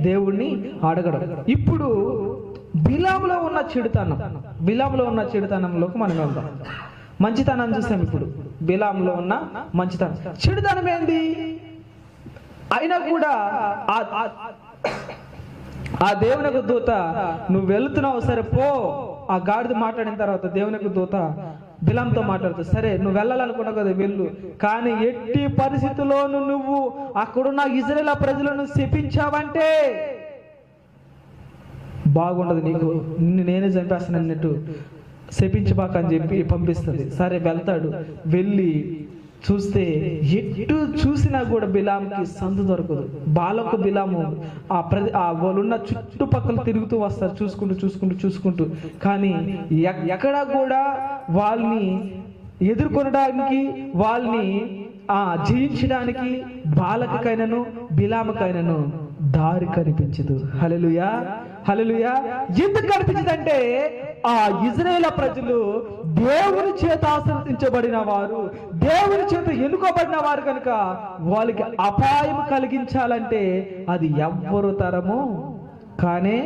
దేవుణ్ణి అడగడం. ఇప్పుడు బిలాములో ఉన్న చెడుతనంలోకి మనం వెళ్దాం. మంచితనం చూసాం. ఇప్పుడు బిలాములో ఉన్న మంచితనం, చెడుతనం ఏంది? అయినా కూడా ఆ దేవునికి దూత, నువ్వు వెళుతున్నావు సరే పో. ఆ గాడిద మాట్లాడిన తర్వాత దేవునికి దూత బిలాంతో మాట్లాడుతూ, సరే నువ్వు వెళ్ళాలనుకున్నావు కదా వెళ్ళు, కానీ ఎట్టి పరిస్థితుల్లోనూ నువ్వు అక్కడున్న ఇజ్రాయేల్ ప్రజలను శపించావంటే బాగుండదు, నీకు నిన్ను నేనే చంపేస్తాను అన్నట్టు శపించబాక అని చెప్పి పంపిస్తుంది. సరే వెళ్తాడు. వెళ్ళి చూస్తే ఎటు చూసినా కూడా బిలాంకి సందు దొరకదు. బాలకు బిలాము వాళ్ళున్న చుట్టుపక్కల తిరుగుతూ వస్తారు, చూసుకుంటూ. కానీ ఎక్కడా కూడా వాళ్ళని ఎదుర్కొనడానికి, వాళ్ళని జయించడానికి బాలకైనను బిలాముకైనను దారి కనిపించదు. హల్లెలూయా, హల్లెలూయా. ఎందుకు కనిపించదంటే ఆ ఇజ్రాయేల్ ప్రజలు దేవుని చేత ఆశ్రయించబడిన వారు, దేవుని చేత ఎన్నుకోబడిన వారు కనుక వాళ్ళకి అపాయం కలిగించాలంటే అది ఎవ్వరు తరము కానే